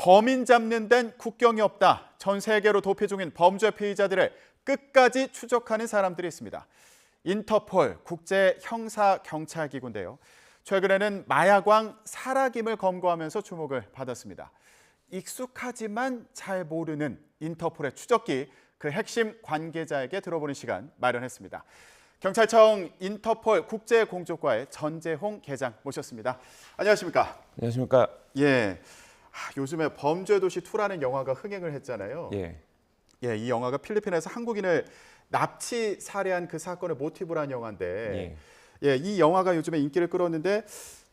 범인 잡는 데는 국경이 없다. 전 세계로 도피 중인 범죄 피의자들을 끝까지 추적하는 사람들이 있습니다. 인터폴 국제형사경찰기구인데요. 최근에는 마약왕 사라김을 검거하면서 주목을 받았습니다. 익숙하지만 잘 모르는 인터폴의 추적기, 그 핵심 관계자에게 들어보는 시간 마련했습니다. 경찰청 인터폴 국제공조과의 전재홍 계장 모셨습니다. 안녕하십니까? 안녕하십니까? 예. 요즘에 범죄도시 2라는 영화가 흥행을 했잖아요. 예. 예, 이 영화가 필리핀에서 한국인을 납치 살해한 그 사건을 모티브로 한 영화인데, 예, 이 영화가 요즘에 인기를 끌었는데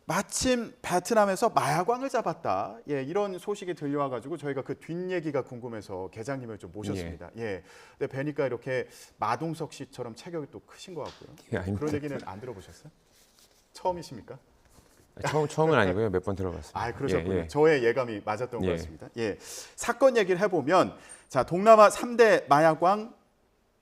마침 베트남에서 마약왕을 잡았다. 예, 이런 소식이 들려와가지고 저희가 그 뒷얘기가 궁금해서 계장님을 좀 모셨습니다. 예. 근데 뵈니까 이렇게 마동석 씨처럼 체격이 또 크신 것 같고요. 예, 그런 얘기는 안 들어보셨어요? 처음이십니까? 처음은 아니고요. 몇 번 들어봤습니다. 아, 그러셨군요. 예, 예. 저의 예감이 맞았던 것 예. 같습니다. 예. 사건 얘기를 해보면, 자, 동남아 3대 마약왕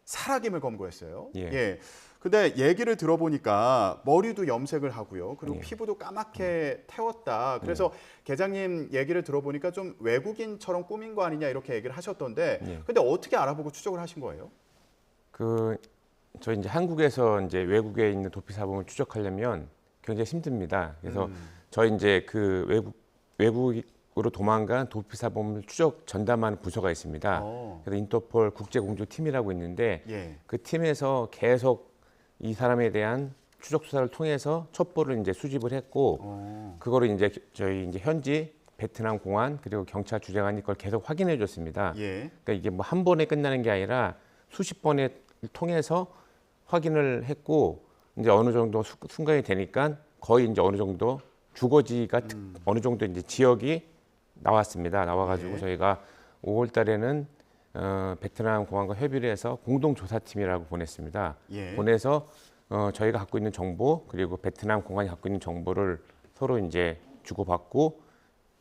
사라김을 검거했어요. 예. 예. 근데 얘기를 들어보니까 머리도 염색을 하고요. 그리고 예. 피부도 까맣게 태웠다. 그래서 계장님 얘기를 들어보니까 좀 외국인처럼 꾸민 거 아니냐 이렇게 얘기를 하셨던데, 예. 근데 어떻게 알아보고 추적을 하신 거예요? 저희 이제 한국에서 이제 외국에 있는 도피 사범을 추적하려면 굉장히 힘듭니다. 그래서 저희 이제 그 외국으로 도망간 도피 사범을 추적 전담하는 부서가 있습니다. 그래서 인터폴 국제공조팀이라고 있는데 예. 그 팀에서 계속 이 사람에 대한 추적 수사를 통해서 첩보를 이제 수집을 했고 그거를 이제 저희 이제 현지 베트남 공안 그리고 경찰 주재관이 그걸 계속 확인해 줬습니다. 예. 그러니까 이게 뭐 한 번에 끝나는 게 아니라 수십 번에 통해서 확인을 했고 이제 어느 정도 순간이 되니까 거의 이제 어느 정도 주거지가 어느 정도 이제 지역이 나왔습니다. 나와가지고 예. 저희가 5월 달에는 베트남 공안과 협의를 해서 공동조사팀이라고 보냈습니다. 예. 보내서 저희가 갖고 있는 정보 그리고 베트남 공안이 갖고 있는 정보를 서로 이제 주고받고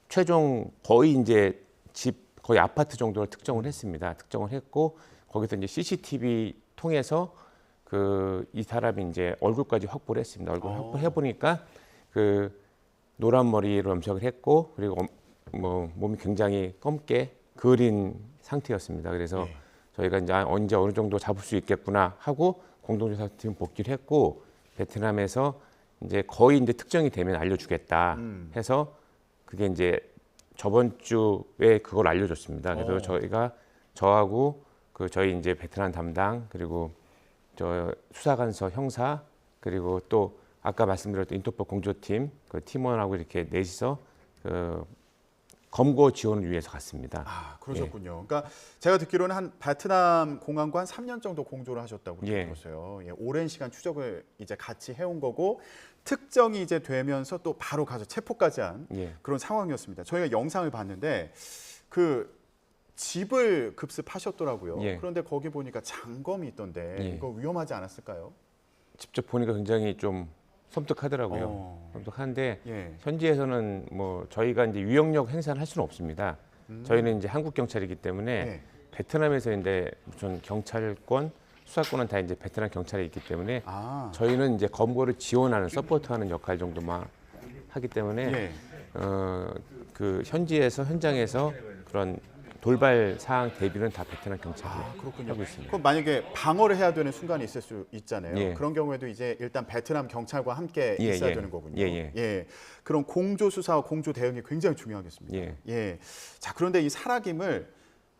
최종 거의 이제 집 거의 아파트 정도를 특정을 했습니다. 특정을 했고 거기서 이제 CCTV 통해서 이 사람이 이제 얼굴까지 확보를 했습니다. 얼굴 확보해 보니까 그 노란 머리로 염색을 했고 그리고 뭐 몸이 굉장히 검게 그을린 상태였습니다. 그래서 저희가 이제 언제 어느 정도 잡을 수 있겠구나 하고 공동조사팀 복귀를 했고 베트남에서 이제 거의 이제 특정이 되면 알려주겠다 해서 그게 이제 저번 주에 그걸 알려줬습니다. 그래서 저하고 저희 이제 베트남 담당 그리고 저 수사관서 형사 그리고 또 아까 말씀드렸던 인터폴 공조팀 그 팀원하고 이렇게 넷이서 검거 지원을 위해서 갔습니다. 아, 그러셨군요. 그러니까 제가 듣기로는 한 베트남 공안과 한 3년 정도 공조를 하셨다고 들었어요. 예, 오랜 시간 추적을 이제 같이 해온 거고 특정이 이제 되면서 또 바로 가서 체포까지 한 그런 상황이었습니다. 저희가 영상을 봤는데 그 집을 급습하셨더라고요. 그런데 거기 보니까 장검이 있던데 이거 위험하지 않았을까요? 직접 보니까 굉장히 좀 섬뜩하더라고요. 섬뜩한데 현지에서는 뭐 저희가 이제 위협력 행사를 할 수는 없습니다. 저희는 이제 한국 경찰이기 때문에 베트남에서 이제 무슨 경찰권, 수사권은 다 이제 베트남 경찰에 있기 때문에 저희는 이제 검거를 지원하는 서포트하는 역할 정도만 하기 때문에 그 현장에서 그런 돌발 사항 대비는 다 베트남 경찰이 하고 있습니다. 그럼 만약에 방어를 해야 되는 순간이 있을 수 있잖아요. 그런 경우에도 이제 일단 베트남 경찰과 함께 있어야 되는 거군요. 그런 공조 수사와 공조 대응이 굉장히 중요하겠습니다. 자, 그런데 이 사라김을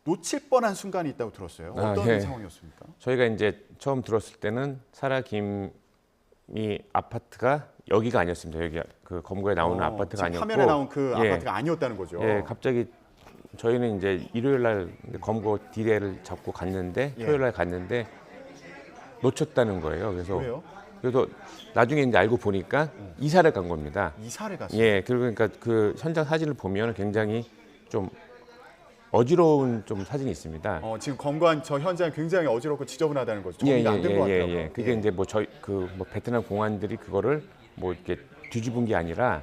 놓칠 뻔한 순간이 있다고 들었어요. 어떤 상황이었습니까? 저희가 이제 처음 들었을 때는 사라김이 아파트가 여기가 아니었습니다. 여기 그 검거에 나오는 아파트가 아니었고 화면에 나온 그 아파트가 아니었다는 거죠. 갑자기 저희는 이제 일요일 날 검거 디레이를 잡고 갔는데 토요일 날 갔는데 놓쳤다는 거예요. 그래서 나중에 이제 알고 보니까 이사를 간 겁니다. 이사를 갔어요. 그러니까 그 현장 사진을 보면 굉장히 좀 어지러운 좀 사진이 있습니다. 지금 검거한 저 현장이 굉장히 어지럽고 지저분하다는 거죠. 정리가 안 된 것 같더라고요. 그게 이제 뭐 베트남 공안들이 그거를 뭐 이렇게 뒤집은 게 아니라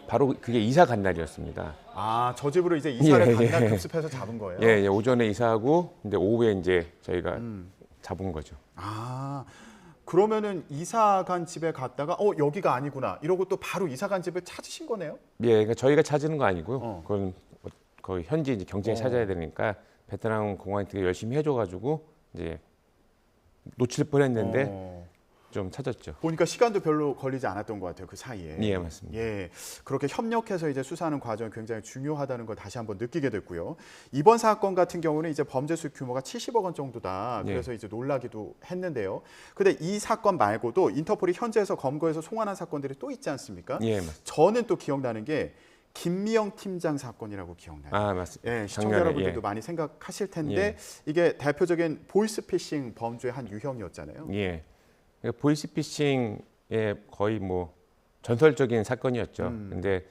바로 그게 이사 간 날이었습니다. 아, 저 집으로 이제 이사를 간 날 급습해서 잡은 거예요? 오전에 이사하고 근데 오후에 이제 저희가 잡은 거죠. 아, 그러면은 이사 간 집에 갔다가 여기가 아니구나 이러고 또 바로 이사 간 집을 찾으신 거네요? 그러니까 저희가 찾은 거 아니고요. 그건 거의 현지 이제 경쟁에 찾아야 되니까 베트남 공항이 되게 열심히 해줘가지고 이제 놓칠 뻔했는데 좀 찾았죠. 보니까 시간도 별로 걸리지 않았던 것 같아요. 그 사이에. 예, 맞습니다. 예, 그렇게 협력해서 이제 수사하는 과정이 굉장히 중요하다는 걸 다시 한번 느끼게 됐고요. 이번 사건 같은 경우는 이제 범죄 수 규모가 70억 원 정도다. 그래서 이제 놀라기도 했는데요. 근데 이 사건 말고도 인터폴이 현지에서 검거해서 송환한 사건들이 또 있지 않습니까? 예, 맞습니다. 저는 또 기억나는 게 김미영 팀장 사건이라고 기억나요. 아, 맞습니다. 예, 시청자 작년에, 여러분들도 많이 생각하실 텐데 이게 대표적인 보이스피싱 범죄의 한 유형이었잖아요. 예. 그러니까 보이스피싱의 거의 뭐 전설적인 사건이었죠. 근데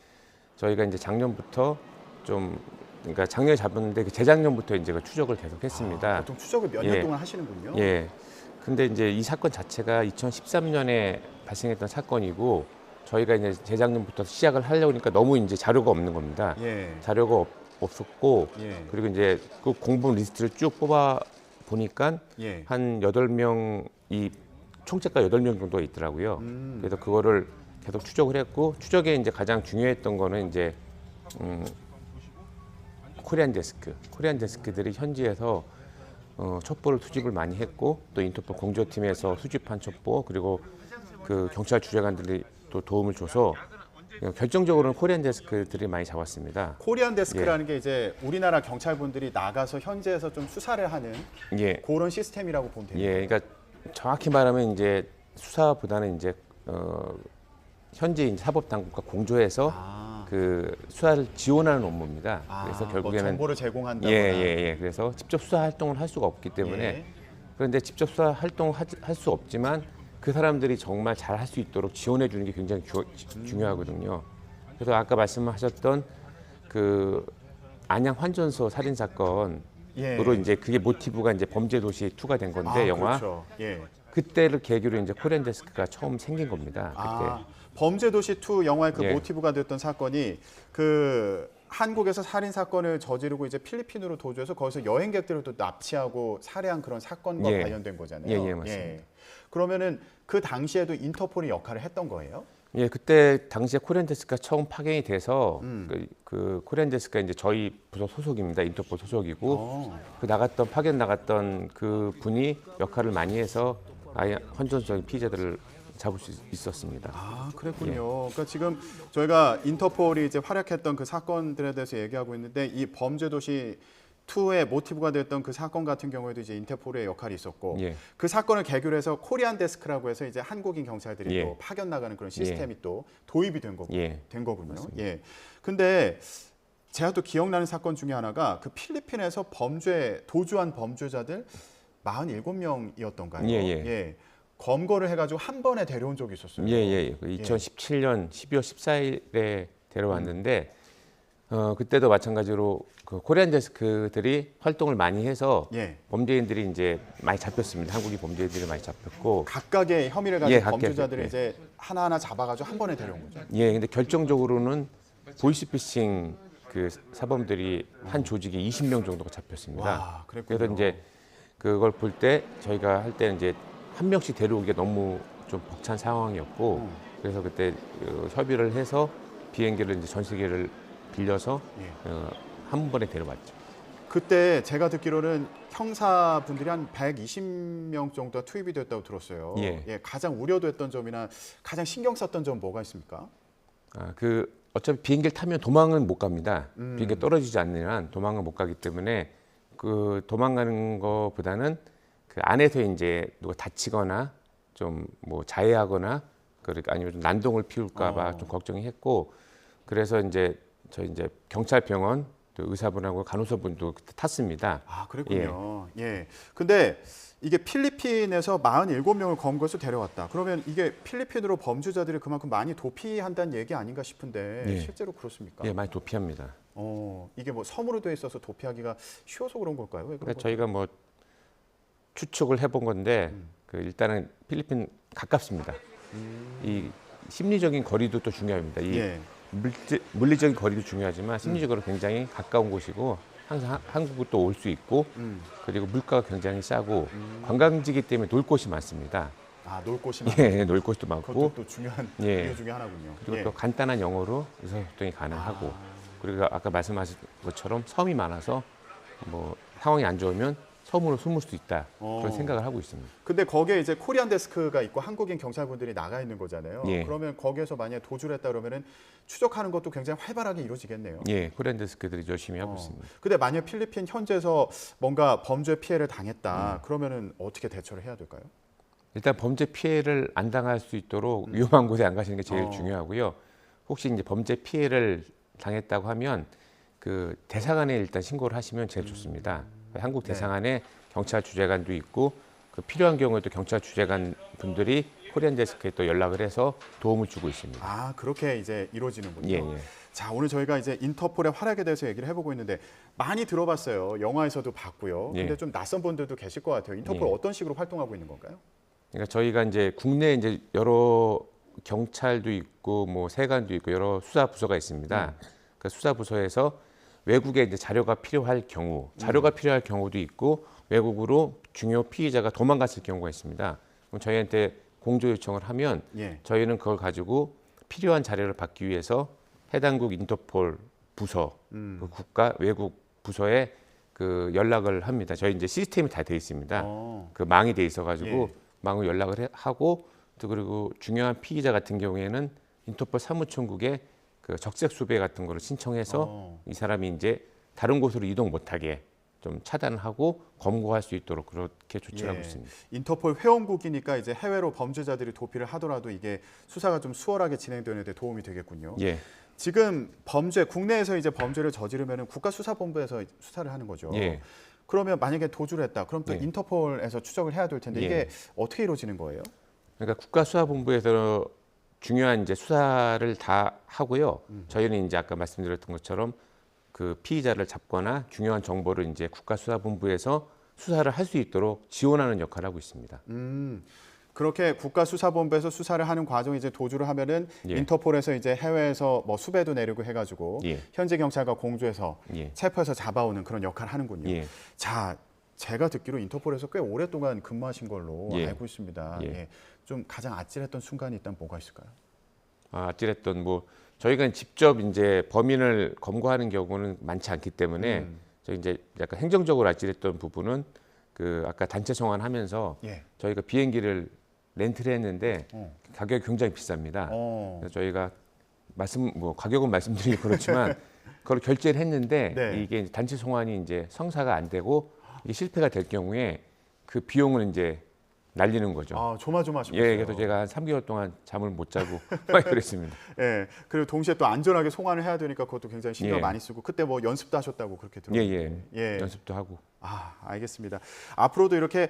저희가 이제 작년부터 좀 그러니까 작년에 잡았는데 그 재작년부터 이제 그 추적을 계속했습니다. 보통 추적을 몇 년 동안 하시는군요. 예. 근데 이제 이 사건 자체가 2013년에 발생했던 사건이고 저희가 이제 재작년부터 시작을 하려고 하니까 너무 이제 자료가 없는 겁니다. 자료가 없었고 그리고 이제 그 공범 리스트를 쭉 뽑아 보니까 한 8명이 총책가 8명 정도가 있더라고요. 그래서 그거를 계속 추적을 했고 추적에 이제 가장 중요했던 거는 이제 코리안 데스크들이 현지에서 첩보를 수집을 많이 했고 또 인터폴 공조팀에서 수집한 첩보 그리고 그 경찰 주재관들이 또 도움을 줘서 결정적으로는 코리안 데스크들이 많이 잡았습니다. 코리안 데스크라는 게 이제 우리나라 경찰분들이 나가서 현지에서 좀 수사를 하는 그런 시스템이라고 보면 됩니다. 예, 그러니까 정확히 말하면 이제 수사보다는 이제 현지 이제 사법 당국과 공조해서 그 수사를 지원하는 업무입니다. 그래서 결국에는 뭐 정보를 제공한다거나. 그래서 직접 수사 활동을 할 수가 없기 때문에 그런데 직접 수사 활동을 할 수 없지만 그 사람들이 정말 잘 할 수 있도록 지원해 주는 게 굉장히 중요하거든요. 그래서 아까 말씀하셨던 그 안양 환전소 살인 사건으로 이제 그게 모티브가 이제 범죄도시 2가 된 건데 영화. 그렇죠. 그때를 계기로 이제 코리안 데스크가 처음 생긴 겁니다. 그때. 범죄도시 2 영화의 그 모티브가 됐던 사건이 그 한국에서 살인 사건을 저지르고 이제 필리핀으로 도주해서 거기서 여행객들을 또 납치하고 살해한 그런 사건과 관련된 거잖아요. 맞습니다. 그러면은 그 당시에도 인터폴이 역할을 했던 거예요? 예, 그때 당시에 코리안 데스크가 처음 파견이 돼서 그 코리안 데스크가 이제 저희 부서 소속입니다. 인터폴 소속이고 그 파견 나갔던 그 분이 역할을 많이 해서 아예 헌전적인 피해자들을 잡을 수 있었습니다. 그랬군요. 그러니까 지금 저희가 인터폴이 이제 활약했던 그 사건들에 대해서 얘기하고 있는데 이 범죄도시 2의 모티브가 됐던 그 사건 같은 경우에도 이제 인터폴의 역할이 있었고 그 사건을 계기로 해서 코리안 데스크라고 해서 이제 한국인 경찰들이 또 파견 나가는 그런 시스템이 또 도입이 된 거군요. 근데 제가 또 기억나는 사건 중에 하나가 그 필리핀에서 도주한 범죄자들 47명이었던가요? 검거를 해가지고 한 번에 데려온 적이 있었어요. 2017년 12월 14일에 데려왔는데 그때도 마찬가지로 그 코리안 데스크들이 활동을 많이 해서 범죄인들이 이제 많이 잡혔습니다. 한국인 범죄인들이 많이 잡혔고 각각의 혐의를 가진 범죄자들을 이제 하나하나 잡아가지고 한 번에 데려온 거죠. 근데 결정적으로는 보이스피싱 그 사범들이 한 조직이 20명 정도가 잡혔습니다. 그래서 이제 그걸 볼 때 저희가 할 때는 이제 한 명씩 데려오기가 너무 좀 벅찬 상황이었고 그래서 그때 협의를 해서 비행기를 이제 전 세계를 빌려서 한 번에 데려왔죠. 그때 제가 듣기로는 형사분들이 한 120명 정도가 투입이 됐다고 들었어요. 가장 우려됐던 점이나 가장 신경 썼던 점 뭐가 있습니까? 그 어차피 비행기를 타면 도망은 못 갑니다. 비행기 떨어지지 않는 한 도망은 못 가기 때문에 그 도망가는 것보다는 그 안에서 이제 누가 다치거나 좀 뭐 자해하거나 그러니까 아니면 좀 난동을 피울까봐 좀 걱정이 했고 그래서 이제 저희 이제 경찰병원 또 의사분하고 간호사분도 그때 탔습니다. 그랬군요. 근데 이게 필리핀에서 47명을 검거해서 데려왔다. 그러면 이게 필리핀으로 범죄자들이 그만큼 많이 도피한다는 얘기 아닌가 싶은데 실제로 그렇습니까? 많이 도피합니다. 이게 뭐 섬으로 돼 있어서 도피하기가 쉬워서 그런 걸까요? 왜 그런 그러니까 저희가 뭐 추측을 해본 건데 그 일단은 필리핀 가깝습니다. 이 심리적인 거리도 또 중요합니다. 이 물리적인 거리도 중요하지만 심리적으로 굉장히 가까운 곳이고 항상 한국을 또 올 수 있고 그리고 물가가 굉장히 싸고 관광지이기 때문에 놀 곳이 많습니다. 놀 곳이 많고 놀 곳도 많고 그것도 또 중요한 이유 중에 하나군요. 그리고 또 간단한 영어로 의사소통이 가능하고 그리고 아까 말씀하신 것처럼 섬이 많아서 뭐 상황이 안 좋으면 섬으로 숨을 수 있다 그런 생각을 하고 있습니다. 근데 거기에 이제 코리안 데스크가 있고 한국인 경찰분들이 나가 있는 거잖아요. 예. 그러면 거기에서 만약에 도주를 했다 그러면은 추적하는 것도 굉장히 활발하게 이루어지겠네요. 예, 코리안 데스크들이 열심히 하고 있습니다. 근데 만약 필리핀 현지에서 뭔가 범죄 피해를 당했다 그러면은 어떻게 대처를 해야 될까요? 일단 범죄 피해를 안 당할 수 있도록 위험한 곳에 안 가시는 게 제일 중요하고요. 혹시 이제 범죄 피해를 당했다고 하면 그 대사관에 일단 신고를 하시면 제일 좋습니다. 한국 대사관에 경찰 주재관도 있고 그 필요한 경우에도 경찰 주재관 분들이 코리안 데스크에 또 연락을 해서 도움을 주고 있습니다. 아, 그렇게 이제 이루어지는군요. 예, 예. 자, 오늘 저희가 이제 인터폴의 활약에 대해서 얘기를 해보고 있는데 많이 들어봤어요. 영화에서도 봤고요. 예. 근데 좀 낯선 분들도 계실 것 같아요. 인터폴 예. 어떤 식으로 활동하고 있는 건가요? 그러니까 저희가 이제 국내 이제 여러 경찰도 있고 뭐 세관도 있고 여러 수사 부서가 있습니다. 그 수사 부서에서 외국에 이제 자료가 필요할 경우도 있고 외국으로 중요 피의자가 도망갔을 경우가 있습니다. 그럼 저희한테 공조 요청을 하면 예. 저희는 그걸 가지고 필요한 자료를 받기 위해서 해당국 인터폴 부서, 그 국가 외국 부서에 그 연락을 합니다. 저희 이제 시스템이 다 돼 있습니다. 그 망이 돼 있어가지고 예. 망을 연락을 하고 또 그리고 중요한 피의자 같은 경우에는 인터폴 사무총국에 그 적색 수배 같은 거를 신청해서 이 사람이 이제 다른 곳으로 이동 못하게 좀 차단하고 검거할 수 있도록 그렇게 조치를 하고 있습니다. 인터폴 회원국이니까 이제 해외로 범죄자들이 도피를 하더라도 이게 수사가 좀 수월하게 진행되는 데 도움이 되겠군요. 예, 지금 국내에서 이제 범죄를 저지르면 국가수사본부에서 수사를 하는 거죠. 예. 그러면 만약에 도주를 했다. 그럼 또 예. 인터폴에서 추적을 해야 될 텐데 이게 예. 어떻게 이루어지는 거예요? 그러니까 국가수사본부에서 중요한 이제 수사를 다 하고요. 저희는 이제 아까 말씀드렸던 것처럼 그 피의자를 잡거나 중요한 정보를 이제 국가수사본부에서 수사를 할 수 있도록 지원하는 역할을 하고 있습니다. 그렇게 국가수사본부에서 수사를 하는 과정에 이제 도주를 하면은 예. 인터폴에서 이제 해외에서 뭐 수배도 내리고 해가지고 예. 현지 경찰과 공조해서 예. 체포해서 잡아오는 그런 역할을 하는군요. 예. 자, 제가 듣기로 인터폴에서 꽤 오랫동안 근무하신 걸로 예. 알고 있습니다. 예. 예. 좀 가장 아찔했던 순간이 있다면 뭐가 있을까요? 아찔했던 뭐 저희가 직접 이제 범인을 검거하는 경우는 많지 않기 때문에 저희 이제 약간 행정적으로 아찔했던 부분은 그 아까 단체 송환하면서 예. 저희가 비행기를 렌트를 했는데 가격이 굉장히 비쌉니다. 그래서 저희가 가격은 말씀드리기 그렇지만 그걸 결제를 했는데 네. 이게 단체 송환이 이제 성사가 안 되고 이게 실패가 될 경우에 그 비용을 이제 날리는 거죠. 아, 조마조마하셨어요. 예, 그래서 제가 한 3개월 동안 잠을 못 자고 막 그랬습니다. 예. 그리고 동시에 또 안전하게 송환을 해야 되니까 그것도 굉장히 신경 예. 많이 쓰고 그때 뭐 연습도 하셨다고 그렇게 예, 들었는데. 예, 연습도 하고. 아, 알겠습니다. 앞으로도 이렇게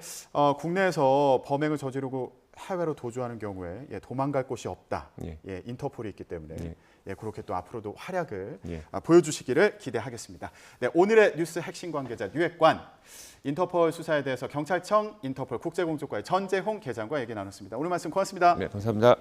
국내에서 범행을 저지르고 해외로 도주하는 경우에 도망갈 곳이 없다. 예. 인터폴이 있기 때문에 예. 그렇게 또 앞으로도 활약을 예. 보여주시기를 기대하겠습니다. 네, 오늘의 뉴스 핵심 관계자 유핵관 인터폴 수사에 대해서 경찰청 인터폴 국제공조과의 전재홍 계장과 얘기 나눴습니다. 오늘 말씀 고맙습니다. 네, 감사합니다.